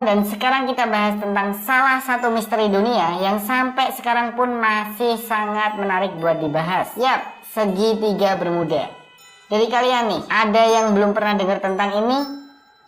Dan sekarang kita bahas tentang salah satu misteri dunia yang sampai sekarang pun masih sangat menarik buat dibahas. Yap, segitiga Bermuda. Dari kalian nih, ada yang belum pernah dengar tentang ini?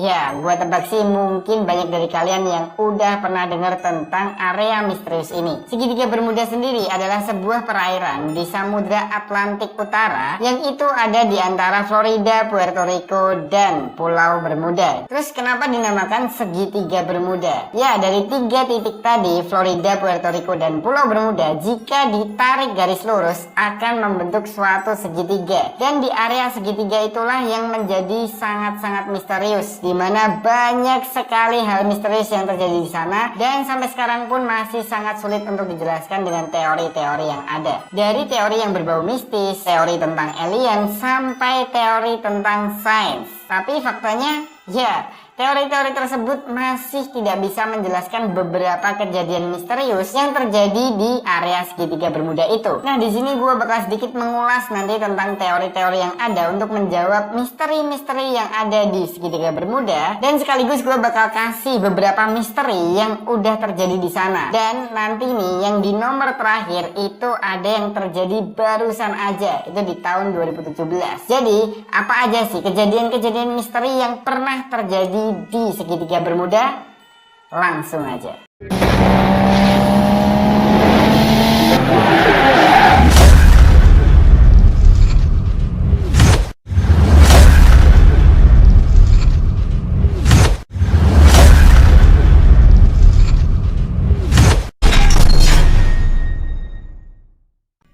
Ya, gua tebak sih mungkin banyak dari kalian yang udah pernah dengar tentang area misterius ini. Segitiga Bermuda sendiri adalah sebuah perairan di Samudra Atlantik Utara yang itu ada di antara Florida, Puerto Rico, dan Pulau Bermuda. Terus kenapa dinamakan segitiga Bermuda? Ya, dari 3 titik tadi, Florida, Puerto Rico, dan Pulau Bermuda, jika ditarik garis lurus akan membentuk suatu segitiga. Dan di area segitiga itulah yang menjadi sangat-sangat misterius, di mana banyak sekali hal misterius yang terjadi di sana dan sampai sekarang pun masih sangat sulit untuk dijelaskan dengan teori-teori yang ada. Dari teori yang berbau mistis, teori tentang alien, sampai teori tentang sains. Tapi faktanya, ya, teori-teori tersebut masih tidak bisa menjelaskan beberapa kejadian misterius yang terjadi di area segitiga Bermuda itu. Nah, di sini gue bakal sedikit mengulas nanti tentang teori-teori yang ada untuk menjawab misteri-misteri yang ada di segitiga Bermuda, dan sekaligus gue bakal kasih beberapa misteri yang udah terjadi di sana. Dan nanti nih yang di nomor terakhir itu ada yang terjadi barusan aja, itu di tahun 2017. Jadi, apa aja sih kejadian-kejadian misteri yang pernah terjadi di segitiga Bermuda? Langsung aja.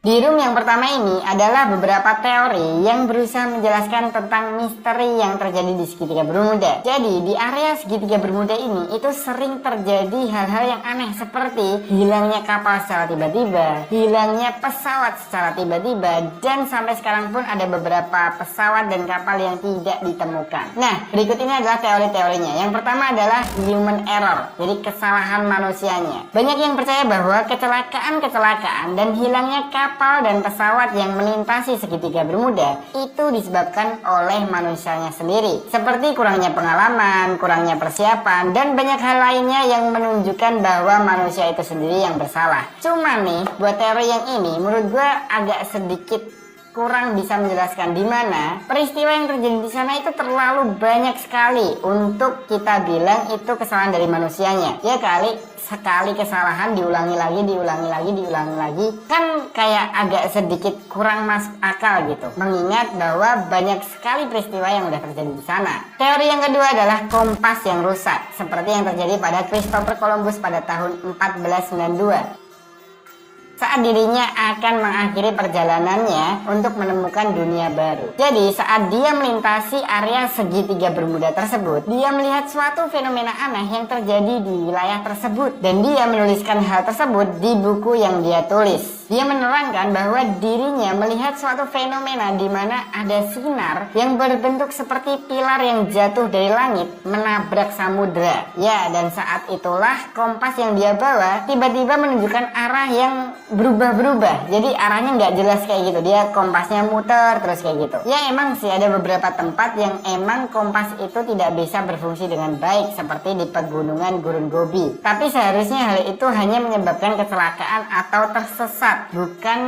Di room yang pertama ini adalah beberapa teori yang berusaha menjelaskan tentang misteri yang terjadi di segitiga Bermuda. Jadi di area segitiga Bermuda ini itu sering terjadi hal-hal yang aneh seperti hilangnya kapal secara tiba-tiba, hilangnya pesawat secara tiba-tiba, dan sampai sekarang pun ada beberapa pesawat dan kapal yang tidak ditemukan. Nah, berikut ini adalah teori-teorinya. Yang pertama adalah human error, jadi kesalahan manusianya. Banyak yang percaya bahwa kecelakaan dan hilangnya kapal dan pesawat yang melintasi segitiga Bermuda itu disebabkan oleh manusianya sendiri, seperti kurangnya pengalaman, kurangnya persiapan, dan banyak hal lainnya yang menunjukkan bahwa manusia itu sendiri yang bersalah. Cuma nih, buat teori yang ini menurut gue agak sedikit kurang bisa menjelaskan, di mana peristiwa yang terjadi di sana itu terlalu banyak sekali untuk kita bilang itu kesalahan dari manusianya. Ya kali sekali kesalahan diulangi lagi kan kayak agak sedikit kurang masuk akal gitu, mengingat bahwa banyak sekali peristiwa yang udah terjadi di sana. Teori yang kedua adalah kompas yang rusak, seperti yang terjadi pada Christopher Columbus pada tahun 1492 saat dirinya akan mengakhiri perjalanannya untuk menemukan dunia baru. Jadi saat dia melintasi area segitiga Bermuda tersebut, dia melihat suatu fenomena aneh yang terjadi di wilayah tersebut, dan dia menuliskan hal tersebut di buku yang dia tulis. Dia menerangkan bahwa dirinya melihat suatu fenomena di mana ada sinar yang berbentuk seperti pilar yang jatuh dari langit menabrak samudra. Ya, dan saat itulah kompas yang dia bawa tiba-tiba menunjukkan arah yang berubah-berubah. Jadi arahnya nggak jelas kayak gitu. Dia kompasnya muter terus kayak gitu. Ya emang sih ada beberapa tempat yang emang kompas itu tidak bisa berfungsi dengan baik, seperti di pegunungan Gurun Gobi. Tapi seharusnya hal itu hanya menyebabkan kecelakaan atau tersesat, bukan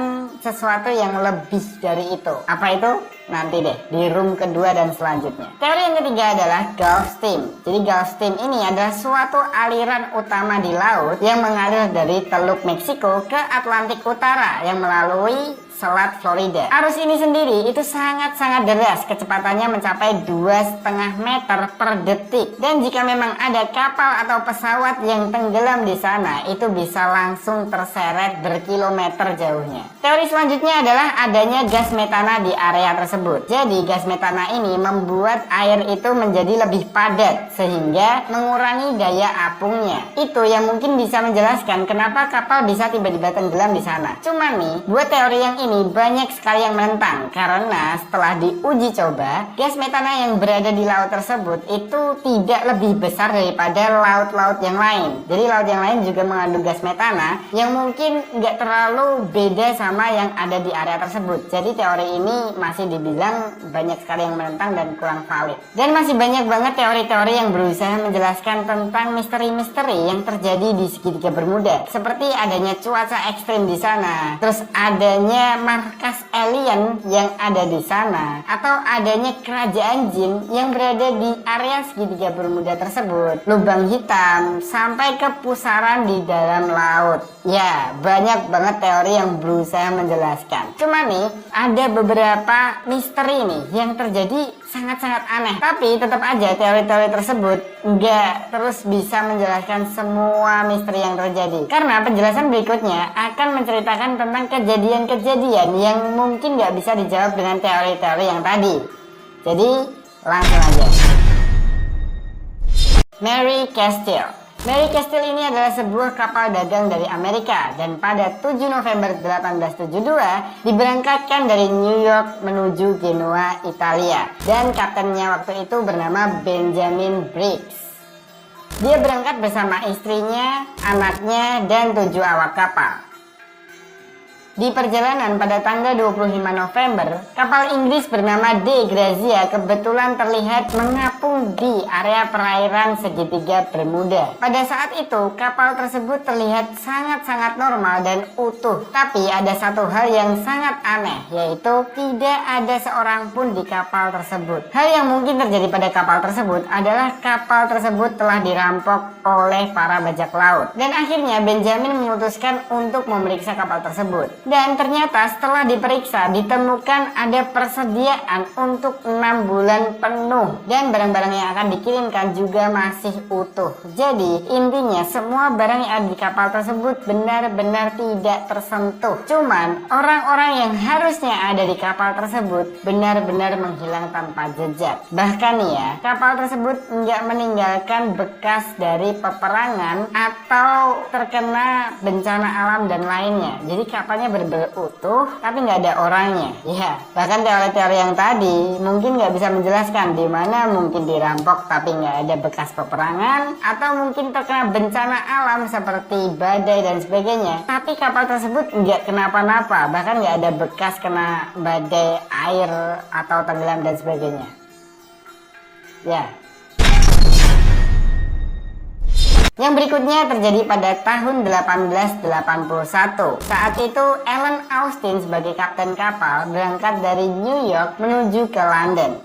sesuatu yang lebih dari itu. Apa itu? Nanti deh di room kedua dan selanjutnya. Teori yang ketiga adalah Gulf Stream. Jadi Gulf Stream ini adalah suatu aliran utama di laut yang mengalir dari Teluk Meksiko ke Atlantik Utara yang melalui Selat Florida. Arus ini sendiri itu sangat-sangat deras, kecepatannya mencapai 2,5 meter per detik. Dan jika memang ada kapal atau pesawat yang tenggelam di sana, itu bisa langsung terseret berkilometer jauhnya. Teori selanjutnya adalah adanya gas metana di area tersebut. Jadi gas metana ini membuat air itu menjadi lebih padat sehingga mengurangi daya apungnya. Itu yang mungkin bisa menjelaskan kenapa kapal bisa tiba-tiba tenggelam di sana. Cuman nih, buat teori yang ini ini banyak sekali yang menentang karena setelah diuji coba, gas metana yang berada di laut tersebut itu tidak lebih besar daripada laut-laut yang lain. Jadi laut yang lain juga mengandung gas metana yang mungkin nggak terlalu beda sama yang ada di area tersebut. Jadi teori ini masih dibilang banyak sekali yang menentang dan kurang valid. Dan masih banyak banget teori-teori yang berusaha menjelaskan tentang misteri-misteri yang terjadi di segitiga Bermuda, seperti adanya cuaca ekstrim di sana, terus adanya markas alien yang ada di sana, atau adanya kerajaan jin yang berada di area segitiga Bermuda tersebut, lubang hitam, sampai ke pusaran di dalam laut. Ya, banyak banget teori yang berusaha menjelaskan. Cuma nih, ada beberapa misteri nih yang terjadi sangat-sangat aneh. Tapi tetap aja teori-teori tersebut nggak terus bisa menjelaskan semua misteri yang terjadi. Karena penjelasan berikutnya akan menceritakan tentang kejadian-kejadian yang mungkin nggak bisa dijawab dengan teori-teori yang tadi. Jadi, langsung aja. Mary Castile. Mary Castile ini adalah sebuah kapal dagang dari Amerika dan pada 7 November 1872 diberangkatkan dari New York menuju Genoa, Italia, dan kaptennya waktu itu bernama Benjamin Briggs. Dia berangkat bersama istrinya, anaknya, dan 7 awak kapal. Di perjalanan pada tanggal 25 November, kapal Inggris bernama De Grazia kebetulan terlihat mengapung di area perairan segitiga Bermuda. Pada saat itu, kapal tersebut terlihat sangat-sangat normal dan utuh. Tapi ada satu hal yang sangat aneh, yaitu tidak ada seorang pun di kapal tersebut. Hal yang mungkin terjadi pada kapal tersebut adalah kapal tersebut telah dirampok oleh para bajak laut. Dan akhirnya Benjamin memutuskan untuk memeriksa kapal tersebut. Dan ternyata setelah diperiksa ditemukan ada persediaan untuk 6 bulan penuh dan barang-barang yang akan dikirimkan juga masih utuh. Jadi intinya semua barang yang ada di kapal tersebut benar-benar tidak tersentuh. Cuman orang-orang yang harusnya ada di kapal tersebut benar-benar menghilang tanpa jejak. Bahkan ya, kapal tersebut nggak meninggalkan bekas dari peperangan atau terkena bencana alam dan lainnya. Jadi kapalnya benar-benar utuh tapi nggak ada orangnya. Ya, bahkan teori-teori yang tadi mungkin nggak bisa menjelaskan di mana mungkin dirampok tapi nggak ada bekas peperangan, atau mungkin terkena bencana alam seperti badai dan sebagainya tapi kapal tersebut nggak kenapa-napa, bahkan nggak ada bekas kena badai air atau tenggelam dan sebagainya. Ya. Yang berikutnya terjadi pada tahun 1881. Saat itu Ellen Austin sebagai kapten kapal berangkat dari New York menuju ke London.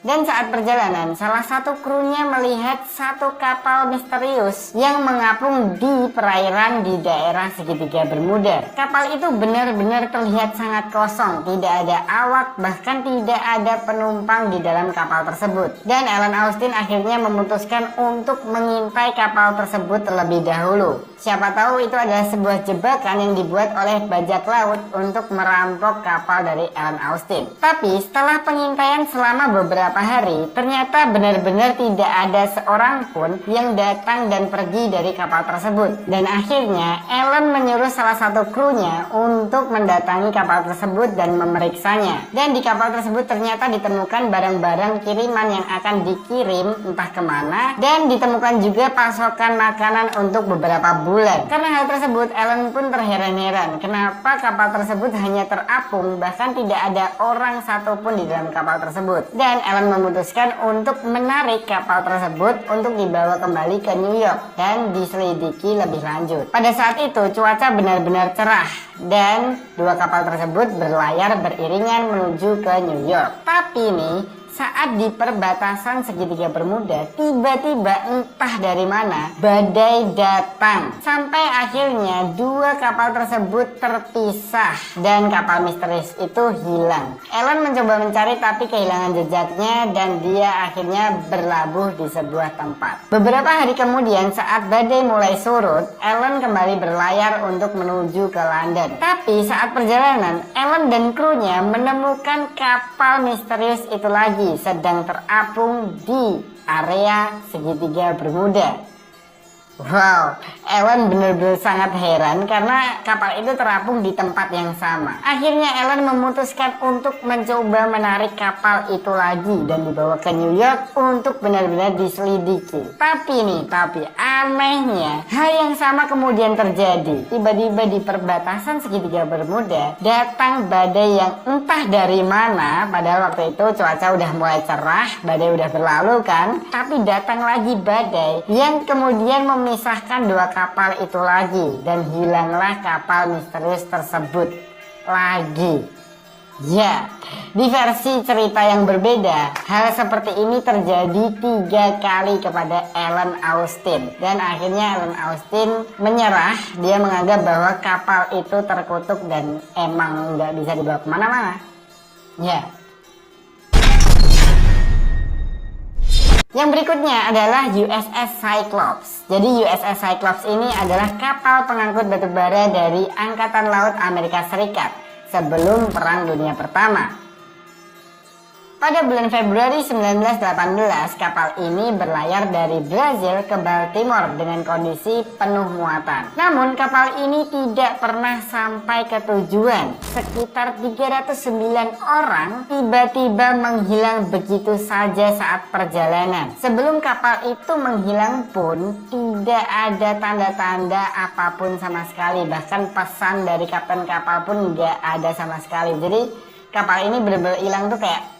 Dan saat perjalanan, salah satu krunya melihat satu kapal misterius yang mengapung di perairan di daerah segitiga Bermuda. Kapal itu benar-benar terlihat sangat kosong, tidak ada awak, bahkan tidak ada penumpang di dalam kapal tersebut. Dan Ellen Austin akhirnya memutuskan untuk mengintai kapal tersebut terlebih dahulu. Siapa tahu itu adalah sebuah jebakan yang dibuat oleh bajak laut untuk merampok kapal dari Ellen Austin. Tapi setelah pengintaian selama beberapa hari, ternyata benar-benar tidak ada seorang pun yang datang dan pergi dari kapal tersebut. Dan akhirnya Ellen menyuruh salah satu krunya untuk mendatangi kapal tersebut dan memeriksanya. Dan di kapal tersebut ternyata ditemukan barang-barang kiriman yang akan dikirim entah kemana, dan ditemukan juga pasokan makanan untuk beberapa bulan. Karena hal tersebut Ellen pun terheran-heran kenapa kapal tersebut hanya terapung, bahkan tidak ada orang satupun di dalam kapal tersebut. Dan Ellen memutuskan untuk menarik kapal tersebut untuk dibawa kembali ke New York dan diselidiki lebih lanjut. Pada saat itu cuaca benar-benar cerah dan dua kapal tersebut berlayar beriringan menuju ke New York. Tapi nih, saat di perbatasan segitiga Bermuda, tiba-tiba entah dari mana badai datang. Sampai akhirnya dua kapal tersebut terpisah dan kapal misterius itu hilang. Ellen mencoba mencari tapi kehilangan jejaknya dan dia akhirnya berlabuh di sebuah tempat. Beberapa hari kemudian saat badai mulai surut, Ellen kembali berlayar untuk menuju ke London. Tapi saat perjalanan, Ellen dan krunya menemukan kapal misterius itu lagi sedang terapung di area segitiga Bermuda. Wow, Ellen benar-benar sangat heran karena kapal itu terapung di tempat yang sama. Akhirnya Ellen memutuskan untuk mencoba menarik kapal itu lagi dan dibawa ke New York untuk benar-benar diselidiki. Tapi anehnya hal yang sama kemudian terjadi. Tiba-tiba di perbatasan segitiga Bermuda datang badai yang entah dari mana. Padahal waktu itu cuaca udah mulai cerah, badai udah berlalu kan. Tapi datang lagi badai yang kemudian memisahkan dua kapal itu lagi dan hilanglah kapal misterius tersebut lagi. Ya, di versi cerita yang berbeda, hal seperti ini terjadi 3 kali kepada Ellen Austin. Dan akhirnya Ellen Austin menyerah, dia menganggap bahwa kapal itu terkutuk dan emang nggak bisa dibawa kemana-mana. Ya. Yang berikutnya adalah USS Cyclops. Jadi USS Cyclops ini adalah kapal pengangkut batubara dari Angkatan Laut Amerika Serikat sebelum Perang Dunia Pertama. Pada bulan Februari 1918, kapal ini berlayar dari Brazil ke Baltimore dengan kondisi penuh muatan. Namun kapal ini tidak pernah sampai ke tujuan. Sekitar 309 orang tiba-tiba menghilang begitu saja saat perjalanan. Sebelum kapal itu menghilang pun tidak ada tanda-tanda apapun sama sekali. Bahkan pesan dari kapten kapal pun nggak ada sama sekali. Jadi kapal ini benar-benar hilang tuh kayak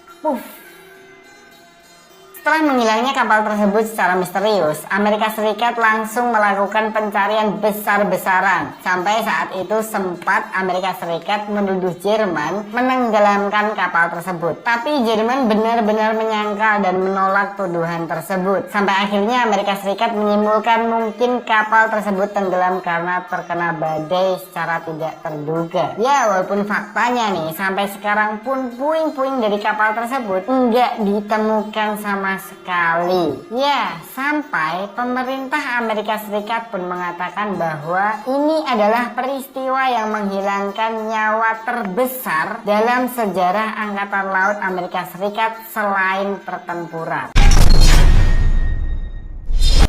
Setelah menghilangnya kapal tersebut secara misterius, Amerika Serikat langsung melakukan pencarian besar-besaran. Sampai saat itu sempat Amerika Serikat menuduh Jerman menenggelamkan kapal tersebut. Tapi Jerman benar-benar menyangkal dan menolak tuduhan tersebut. Sampai akhirnya Amerika Serikat menyimpulkan mungkin kapal tersebut tenggelam karena terkena badai secara tidak terduga. Ya, walaupun faktanya nih, sampai sekarang pun puing-puing dari kapal tersebut nggak ditemukan sama sekali. Ya, sampai pemerintah Amerika Serikat pun mengatakan bahwa ini adalah peristiwa yang menghilangkan nyawa terbesar dalam sejarah Angkatan Laut Amerika Serikat selain pertempuran.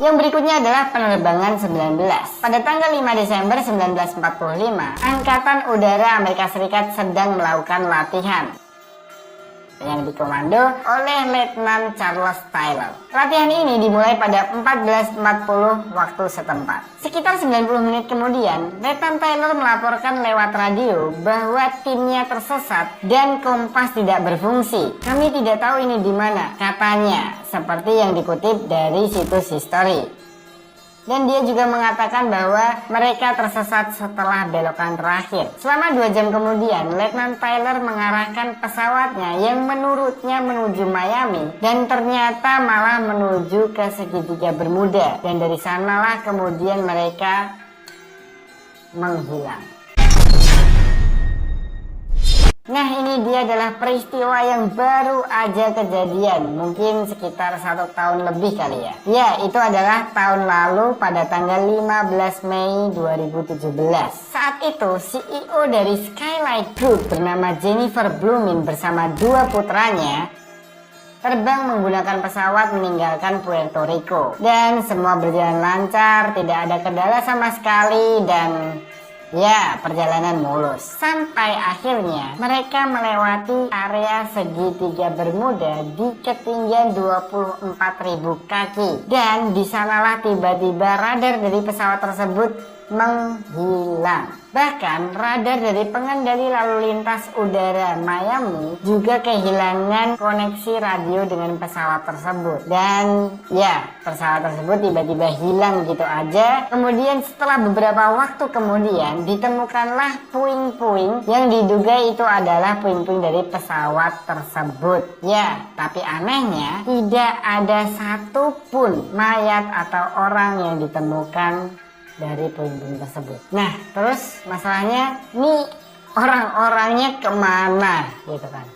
Yang berikutnya adalah penerbangan 19. Pada tanggal 5 Desember 1945, Angkatan Udara Amerika Serikat sedang melakukan latihan yang dikomando oleh Letnan Charles Taylor. Latihan ini dimulai pada 14.40 waktu setempat. Sekitar 90 menit kemudian, Letnan Taylor melaporkan lewat radio bahwa timnya tersesat dan kompas tidak berfungsi. Kami tidak tahu ini di mana, katanya, seperti yang dikutip dari situs history. Dan dia juga mengatakan bahwa mereka tersesat setelah belokan terakhir. Selama 2 jam kemudian, Letnan Taylor mengarahkan pesawatnya yang menurutnya menuju Miami dan ternyata malah menuju ke segitiga Bermuda. Dan dari sanalah kemudian mereka menghilang. Nah, ini dia adalah peristiwa yang baru aja kejadian, mungkin sekitar 1 tahun lebih kali ya. Ya, itu adalah tahun lalu pada tanggal 15 Mei 2017. Saat itu, CEO dari Skylight Group bernama Jennifer Blumin bersama 2 putranya terbang menggunakan pesawat meninggalkan Puerto Rico. Dan semua berjalan lancar, tidak ada kendala sama sekali dan ya, perjalanan mulus. Sampai akhirnya mereka melewati area segitiga Bermuda di ketinggian 24.000 kaki. Dan disanalah tiba-tiba radar dari pesawat tersebut menghilang. Bahkan radar dari pengendali lalu lintas udara Miami juga kehilangan koneksi radio dengan pesawat tersebut. Dan ya, pesawat tersebut tiba-tiba hilang gitu aja. Kemudian setelah beberapa waktu kemudian ditemukanlah puing-puing yang diduga itu adalah puing-puing dari pesawat tersebut. Ya, tapi anehnya tidak ada satupun mayat atau orang yang ditemukan dari puing-puing tersebut. Nah, terus masalahnya nih orang-orangnya kemana gitu kan.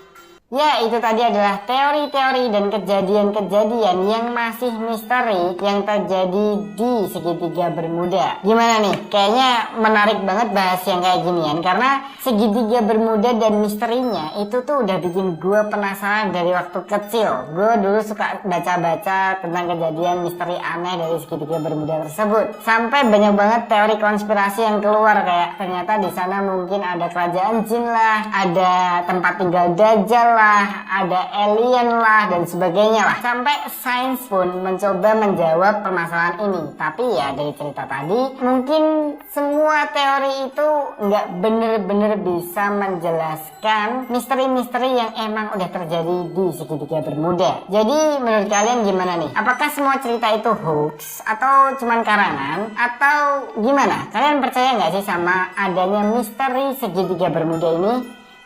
Ya, itu tadi adalah teori-teori dan kejadian-kejadian yang masih misteri yang terjadi di segitiga Bermuda. Gimana nih? Kayaknya menarik banget bahas yang kayak ginian, karena segitiga Bermuda dan misterinya itu tuh udah bikin gue penasaran dari waktu kecil. Gue dulu suka baca-baca tentang kejadian misteri aneh dari segitiga Bermuda tersebut. Sampai banyak banget teori konspirasi yang keluar, kayak ternyata di sana mungkin ada kerajaan jin lah, ada tempat tinggal Dajjal lah, ada alien lah, dan sebagainya lah. Sampai sains pun mencoba menjawab permasalahan ini. Tapi ya dari cerita tadi, mungkin semua teori itu nggak bener-bener bisa menjelaskan misteri-misteri yang emang udah terjadi di segitiga Bermuda. Jadi menurut kalian gimana nih? Apakah semua cerita itu hoax atau cuman karangan atau gimana? Kalian percaya nggak sih sama adanya misteri segitiga Bermuda ini?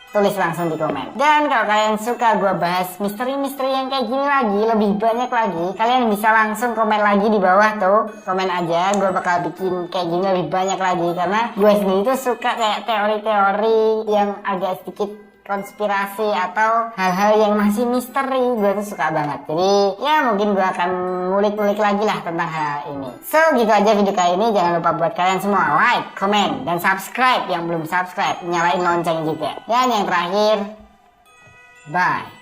Tulis langsung di komen. Dan kalau kalian suka gue bahas misteri-misteri yang kayak gini lagi, lebih banyak lagi, kalian bisa langsung komen lagi di bawah tuh. Komen aja, gue bakal bikin kayak gini lebih banyak lagi, karena gue sendiri tuh suka kayak teori-teori yang agak sedikit konspirasi atau hal-hal yang masih misteri. Gue tuh suka banget. Jadi ya mungkin gue akan ngulik-ngulik lagi lah tentang hal ini. So gitu aja video kali ini. Jangan lupa buat kalian semua like, comment, dan subscribe yang belum subscribe. Nyalain lonceng juga. Dan yang terakhir, bye.